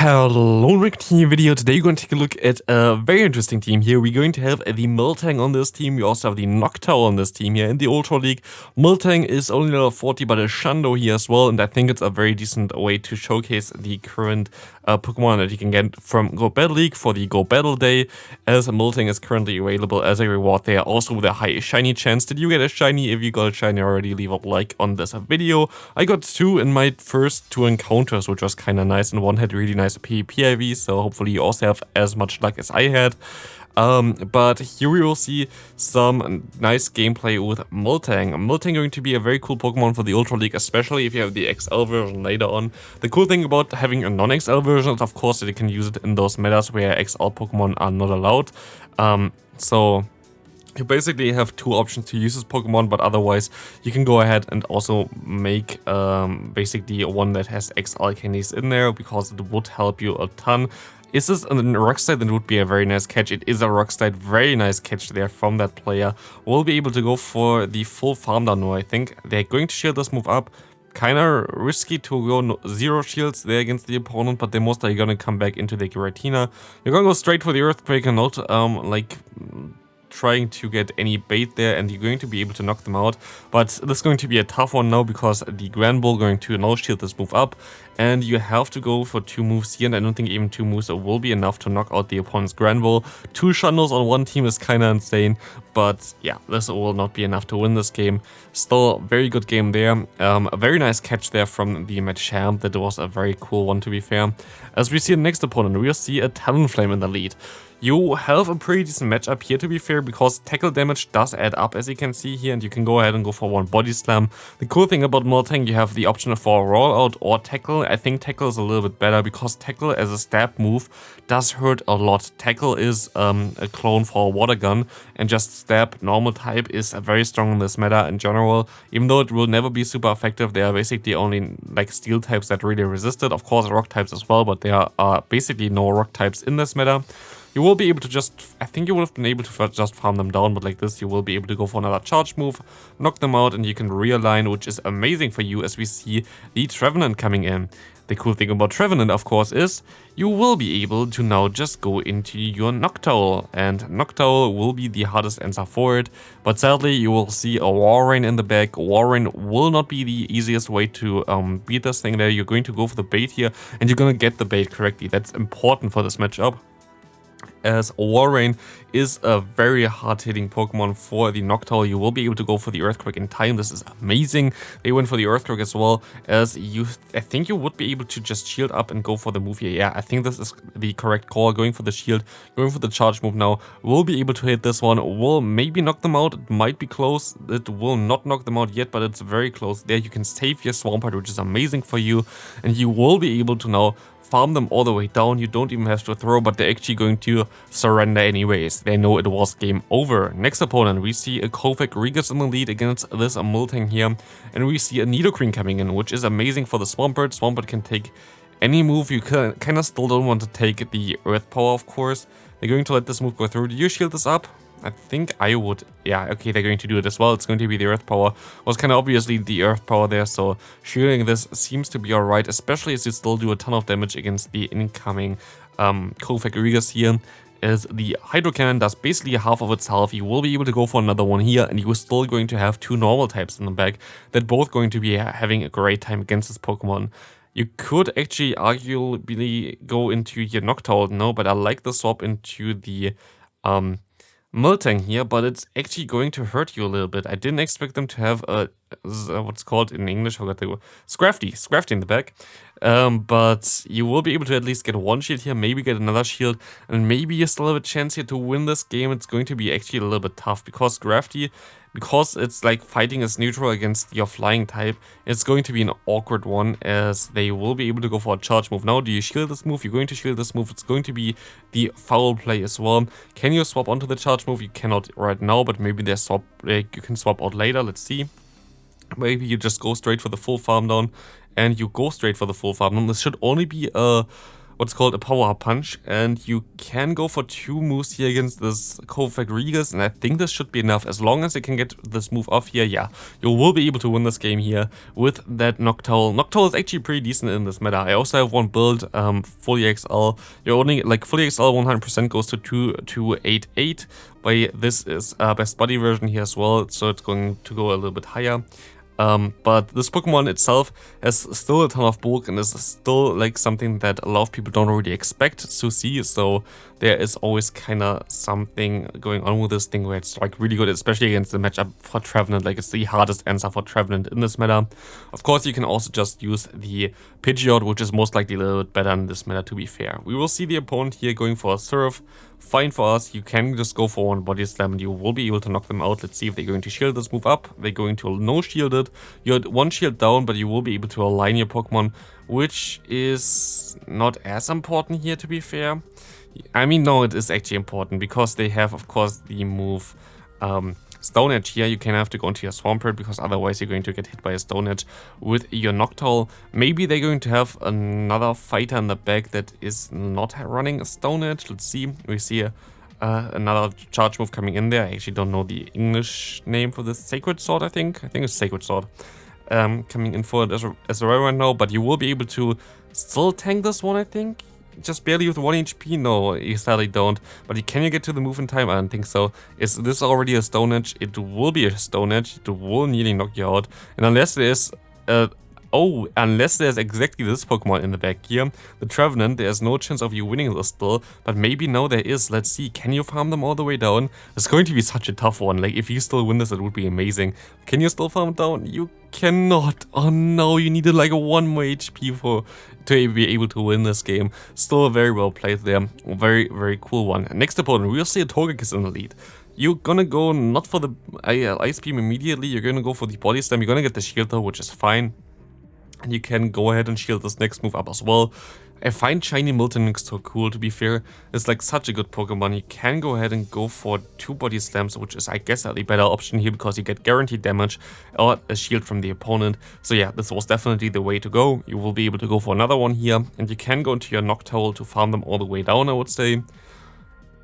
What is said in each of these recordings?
Hello, Rick Team video. Today we're going to take a look at a very interesting team here. We're going to have the Miltank on this team. We also have the Noctowl on this team here in the Ultra League. Miltank is only level 40, but a Shundo here as well, and I think it's a very decent way to showcase the current Pokemon that you can get from Go Battle League for the Go Battle Day, as Miltank is currently available as a reward there, also with a high shiny chance. Did you get a shiny? If you got a shiny already, leave a like on this video. I got two in my first two encounters, which was kind of nice, and one had really nice PvP IV, so hopefully you also have as much luck as I had. But here we will see some nice gameplay with Miltank. Miltank going to be a very cool Pokemon for the Ultra League, especially if you have the XL version later on. The cool thing about having a non-XL version is, of course, that you can use it in those metas where XL Pokemon are not allowed. So you basically have two options to use this Pokemon, but otherwise you can go ahead and also make basically one that has XL candies in there, because it would help you a ton. Is this a rock slide? Then it would be a very nice catch. It is a rock slide, very nice catch there from that player. We'll be able to go for the full farm down now. I think they're going to shield this move up. Kinda risky to go zero shields there against the opponent, but they're most likely gonna come back into the Giratina. You're gonna go straight for the Earthquake and not like trying to get any bait there, and you're going to be able to knock them out. But this is going to be a tough one now, because the Grand Bull going to no shield this move up, and you have to go for two moves here, and I don't think even two moves will be enough to knock out the opponent's Grand Bull. Two Shundos on one team is kind of insane, but yeah, this will not be enough to win this game. Still, very good game there. A very nice catch there from the Machamp. That was a very cool one, to be fair. As we see the next opponent, we'll see a Talonflame in the lead. You have a pretty decent matchup here, to be fair, because tackle damage does add up, as you can see here, and you can go ahead and go for one body slam. The cool thing about Miltank, you have the option for a rollout or tackle. I think tackle is a little bit better, because tackle as a stab move does hurt a lot. Tackle is a clone for a water gun, and just stab normal type is very strong in this meta in general. Even though it will never be super effective, there are basically only like steel types that really resist it. Of course, rock types as well, but there are basically no rock types in this meta. You will be able to just, I think you would have been able to just farm them down, but like this, you will be able to go for another charge move, knock them out, and you can realign, which is amazing for you, as we see the Trevenant coming in. The cool thing about Trevenant, of course, is you will be able to now just go into your Noctowl, and Noctowl will be the hardest answer for it, but sadly you will see a Walrein in the back. Walrein will not be the easiest way to beat this thing there. You're going to go for the bait here, and you're going to get the bait correctly. That's important for this matchup, as Walrein is a very hard-hitting Pokemon for the Noctowl. You will be able to go for the Earthquake in time. This is amazing. They went for the Earthquake as well, as I think you would be able to just shield up and go for the move here. Yeah, I think this is the correct call. Going for the shield, going for the charge move now. We'll be able to hit this one. Will maybe knock them out. It might be close. It will not knock them out yet, but it's very close. There you can save your Swampert, which is amazing for you, and you will be able to now farm them all the way down. You don't even have to throw, but they're actually going to surrender anyways. They know it was game over. Next opponent, we see a Kaiwei Chang in the lead against this Miltank here, and we see a Nidoqueen coming in, which is amazing for the Swampert. Swampert can take any move. You kind of still don't want to take the Earth Power, of course. They're going to let this move go through. Do you shield this up? I think I would. Yeah, okay, they're going to do it as well. It's going to be the Earth Power. Was kind of obviously the Earth Power there, so shielding this seems to be alright, especially as you still do a ton of damage against the incoming Kaiwei Chang here. As the Hydro Cannon does basically half of itself, you will be able to go for another one here, and you're still going to have two normal types in the back that both going to be having a great time against this Pokemon. You could actually arguably go into your Noctowl, no, but I like the swap into the Miltank here, but it's actually going to hurt you a little bit. I didn't expect them to have a what's called in English, I forgot the word, Scrafty in the back. But you will be able to at least get one shield here, maybe get another shield, and maybe you still have a chance here to win this game. It's going to be actually a little bit tough, because Scrafty, because it's like fighting as neutral against your flying type, it's going to be an awkward one, as they will be able to go for a charge move. Now, do you shield this move? You're going to shield this move. It's going to be the foul play as well. Can you swap onto the charge move? You cannot right now, but maybe you can swap out later. Let's see. Maybe you just go straight for the full farm down, and you go straight for the full farm down. This should only be a what's called a power-up punch, and you can go for 2 moves here against this Kaiwei, and I think this should be enough. As long as you can get this move off here, yeah, you will be able to win this game here with that Noctowl. Noctowl is actually pretty decent in this meta. I also have one build, fully XL. You're only, like, fully XL 100% goes to 2288, but this is best body version here as well, so it's going to go a little bit higher. But this Pokemon itself has still a ton of bulk and is still like something that a lot of people don't really expect to see, so there is always kind of something going on with this thing where it's like really good, especially against the matchup for Trevenant. Like, it's the hardest answer for Trevenant in this meta. Of course, you can also just use the Pidgeot, which is most likely a little bit better in this meta, to be fair. We will see the opponent here going for a Surf. Fine for us, you can just go for one Body Slam and you will be able to knock them out. Let's see if they're going to shield this move up. They're going to no shield it. You're at 1 shield down, but you will be able to align your Pokemon, which is not as important here, to be fair. I mean, no, it is actually important because they have, of course, the move Stone Edge here. You can have to go into your Swampert because otherwise you're going to get hit by a Stone Edge with your Noctowl. Maybe they're going to have another fighter in the back that is not running a Stone Edge. Let's see. We see another charge move coming in there. I actually don't know the English name for this. Sacred Sword, I think. I think it's Sacred Sword. Coming in for it as a right now, but you will be able to still tank this one, I think. Just barely with 1 HP? No, you sadly don't. But can you get to the move in time? I don't think so. Is this already a Stone Edge? It will be a Stone Edge. It will nearly knock you out. And unless there's unless there's exactly this Pokemon in the back here, the Trevenant, there's no chance of you winning this still, but maybe now there is. Let's see, can you farm them all the way down? It's going to be such a tough one. Like, if you still win this, it would be amazing. Can you still farm down? You cannot. Oh no, you needed like 1 more HP to be able to win this game. Still very well played there. Very, very cool one. Next opponent, we'll see a Togekiss in the lead. You're gonna go not for the Ice Beam immediately, you're gonna go for the Body Slam, you're gonna get the Shield though, which is fine. And you can go ahead and shield this next move up as well. I find Shiny Miltank so cool, to be fair. It's like such a good Pokemon. You can go ahead and go for 2 Body Slams, which is, I guess, the better option here because you get guaranteed damage or a shield from the opponent. So yeah, this was definitely the way to go. You will be able to go for another one here. And you can go into your Noctowl to farm them all the way down, I would say.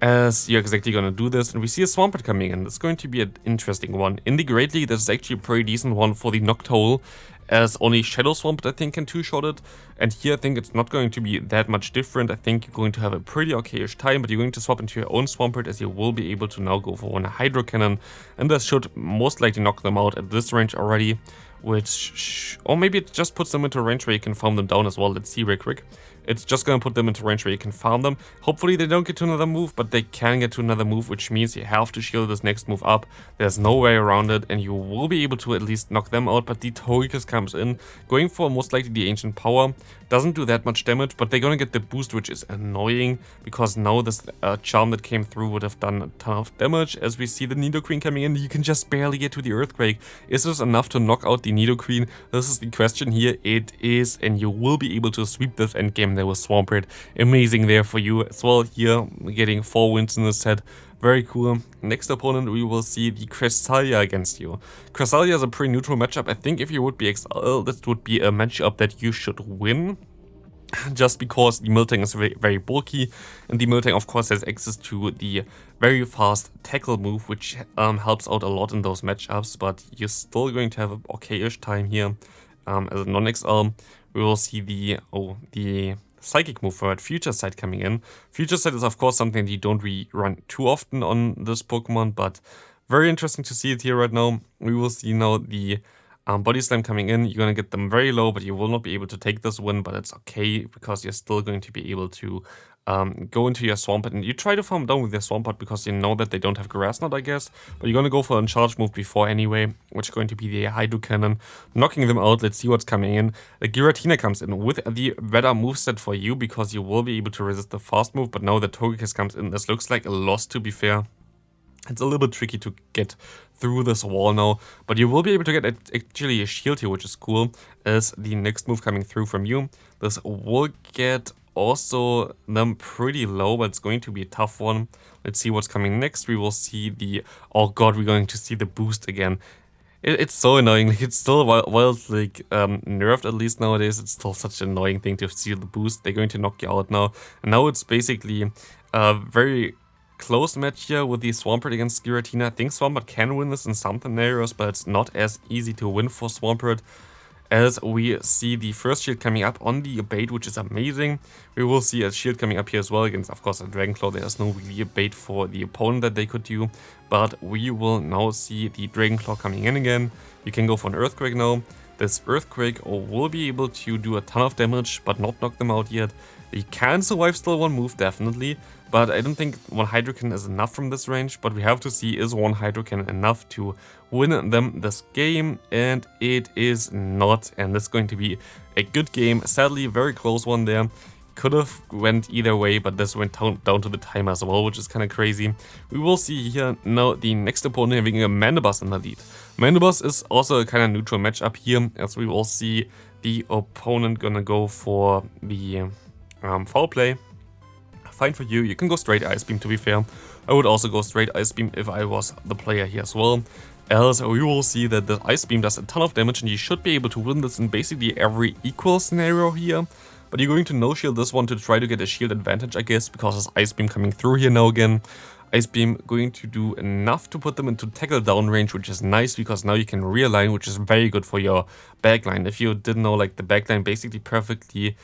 As you're exactly going to do this. And we see a Swampert coming in. It's going to be an interesting one. In the Great League, this is actually a pretty decent one for the Noctowl, as only Shadow Swampert, I think, can 2-shot it. And here I think it's not going to be that much different. I think you're going to have a pretty okay-ish time, but you're going to swap into your own Swampert, as you will be able to now go for one Hydro Cannon. And this should most likely knock them out at this range already, which, or maybe it just puts them into a range where you can farm them down as well. Let's see real quick. It's just going to put them into a range where you can farm them. Hopefully they don't get to another move, but they can get to another move, which means you have to shield this next move up. There's no way around it, and you will be able to at least knock them out, but the Togekiss comes in, going for most likely the Ancient Power. Doesn't do that much damage, but they're going to get the boost, which is annoying, because now this Charm that came through would have done a ton of damage. As we see the Nidoqueen coming in, you can just barely get to the Earthquake. Is this enough to knock out the Nidoqueen? This is the question here. It is, and you will be able to sweep this endgame there with Swampert. Amazing there for you as well here, getting 4 wins in this set. Very cool. Next opponent, we will see the Cresselia against you. Cresselia is a pretty neutral matchup. I think if you would be XL, this would be a matchup that you should win. Just because the Miltank is very, very bulky, and the Miltank of course has access to the very fast tackle move, which helps out a lot in those matchups, but you're still going to have an okay-ish time here. As a non-XL, we will see the Psychic move for Future Sight coming in. Future Sight is of course something that you don't really run too often on this Pokemon, but very interesting to see it here right now. We will see now the Body Slam coming in. You're going to get them very low, but you will not be able to take this win, but it's okay because you're still going to be able to go into your Swampert, and you try to farm down with your Swampert because you know that they don't have Grass Knot, I guess, but you're going to go for a charge move before anyway, which is going to be the Hydro Cannon, knocking them out. Let's see what's coming in. The Giratina comes in with the better moveset for you because you will be able to resist the fast move, but now the Togekiss comes in. This looks like a loss, to be fair. It's a little bit tricky to get through this wall now, but you will be able to get actually a shield here, which is cool, as the next move coming through from you. This will get also them pretty low, but it's going to be a tough one. Let's see what's coming next. We will see the, oh god, we're going to see the boost again. It's so annoying. Like, it's still while it's like nerfed, at least nowadays, it's still such an annoying thing to steal the boost. They're going to knock you out now. And now it's basically a very close match here with the Swampert against Giratina. I think Swampert can win this in some scenarios, but it's not as easy to win for Swampert, as we see the first shield coming up on the bait, which is amazing. We will see a shield coming up here as well against, of course, a Dragonclaw. There's no really bait for the opponent that they could do, but we will now see the Dragonclaw coming in again. You can go for an Earthquake now. This Earthquake will be able to do a ton of damage, but not knock them out yet. You can survive still one move, definitely, but I don't think one Hydro Cannon is enough from this range. But we have to see, is one Hydro Cannon enough to win them this game? And it is not, and it's going to be a good game. Sadly, very close one there. Could have went either way, but this went down to the timer as well, which is kind of crazy. We will see here now the next opponent having a Mandibuzz in the lead. Mandibuzz is also a kind of neutral matchup here, as we will see the opponent gonna go for the foul play. Fine for you. You can go straight Ice Beam, to be fair. I would also go straight Ice Beam if I was the player here as well. Else we will see that the Ice Beam does a ton of damage, and you should be able to win this in basically every equal scenario here. But you're going to no-shield this one to try to get a shield advantage, I guess, because there's Ice Beam coming through here now again. Ice Beam going to do enough to put them into tackle down range, which is nice because now you can realign, which is very good for your backline. If you didn't know, like, the backline basically perfectly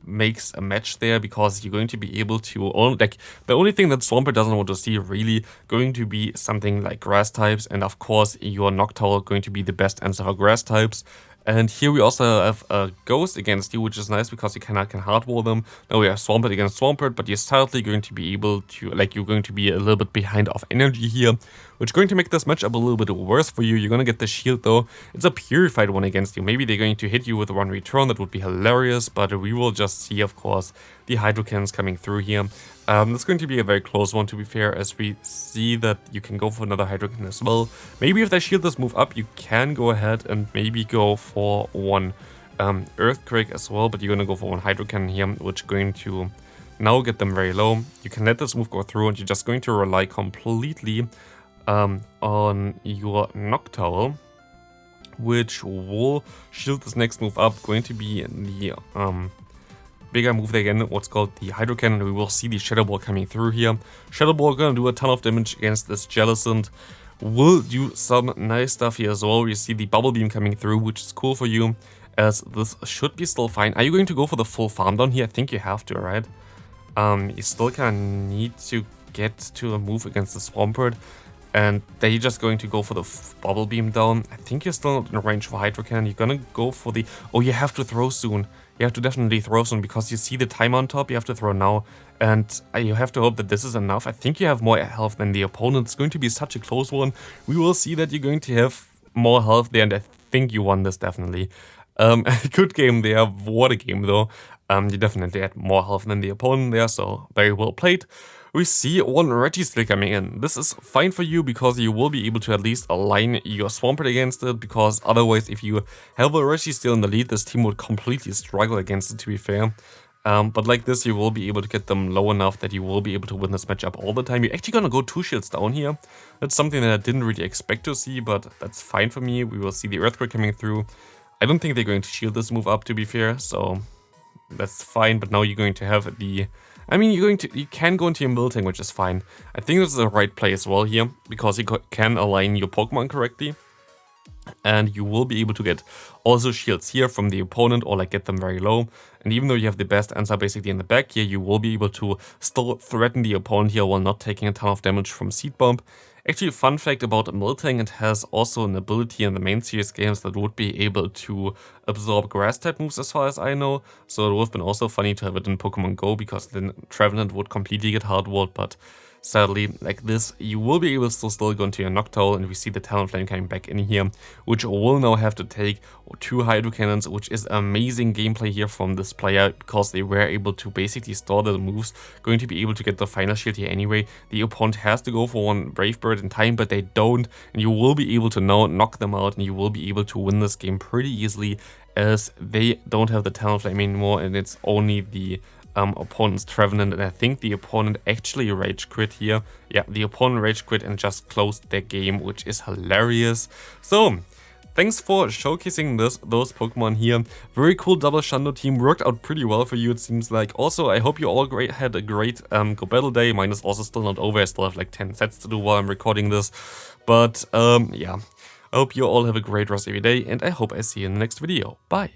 makes a match there, because you're going to be able to, like, the only thing that Swampert doesn't want to see really going to be something like grass types, and of course your Noctowl going to be the best answer for grass types. And here we also have a Ghost against you, which is nice because you can hardwall them. Now we have Swampert against Swampert, but you're sadly going to be able to, like, you're going to be a little bit behind of energy here, which is going to make this matchup a little bit worse for you. You're going to get the shield though. It's a purified one against you. Maybe they're going to hit you with one return. That would be hilarious, but we will just see, of course, the Hydro Cannons coming through here. It's going to be a very close one, to be fair, as we see that you can go for another Hydro Cannon as well. Maybe if they shield this move up, you can go ahead and maybe go for one Earthquake as well, but you're going to go for one Hydro Cannon here, which is going to now get them very low. You can let this move go through, and you're just going to rely completely on your Noctowl, which will shield this next move up. Going to be the bigger move there again, what's called the Hydro Cannon. We will see the Shadow Ball coming through here. Shadow Ball gonna do a ton of damage against this Jellicent. Will do some nice stuff here as well. We see the Bubble Beam coming through, which is cool for you, as this should be still fine. Are you going to go for the full farm down here? I think you have to, right? You still kind of need to get to a move against the Swampert, and they're just going to go for the Bubble Beam down. I think you're still in range for Hydro Cannon. You're gonna go for the... Oh, you have to throw soon. You have to definitely throw soon, because you see the time on top. You have to throw now, and you have to hope that this is enough. I think you have more health than the opponent. It's going to be such a close one. We will see that you're going to have more health there, and I think you won this definitely. Good game there. What a game though. You definitely had more health than the opponent there, so very well played. We see one Registeel coming in. This is fine for you because you will be able to at least align your Swampert against it, because otherwise if you have a Registeel in the lead, this team would completely struggle against it, to be fair. But like this, you will be able to get them low enough that you will be able to win this matchup all the time. You're actually gonna go 2 shields down here. That's something that I didn't really expect to see, but that's fine for me. We will see the Earthquake coming through. I don't think they're going to shield this move up, to be fair, so that's fine. But now you're going to have the... I mean, you can go into your Miltank, which is fine. I think this is the right play as well here, because you can align your Pokemon correctly. And you will be able to get also shields here from the opponent, or like get them very low. And even though you have the best answer basically in the back here, you will be able to still threaten the opponent here while not taking a ton of damage from Seed Bomb. Actually, fun fact about Miltank, it has also an ability in the main series games that would be able to absorb grass type moves, as far as I know. So it would have been also funny to have it in Pokemon Go, because then Trevenant would completely get hardwalled, but sadly, like this, you will be able to still go into your Noctowl, and we see the Talonflame coming back in here, which will now have to take 2 Hydro Cannons, which is amazing gameplay here from this player, because they were able to basically store the moves, going to be able to get the final shield here anyway. The opponent has to go for one Brave Bird in time, but they don't, and you will be able to now knock them out, and you will be able to win this game pretty easily, as they don't have the Talonflame anymore, and it's only the opponent's Trevenant, and I think the opponent actually rage quit here. Yeah, the opponent rage quit and just closed their game, which is hilarious. So, thanks for showcasing those Pokemon here. Very cool double Shundo team. Worked out pretty well for you, it seems like. Also, I hope you all had a great Go Battle Day. Mine is also still not over. I still have like 10 sets to do while I'm recording this. But yeah, I hope you all have a great rest of your day, and I hope I see you in the next video. Bye!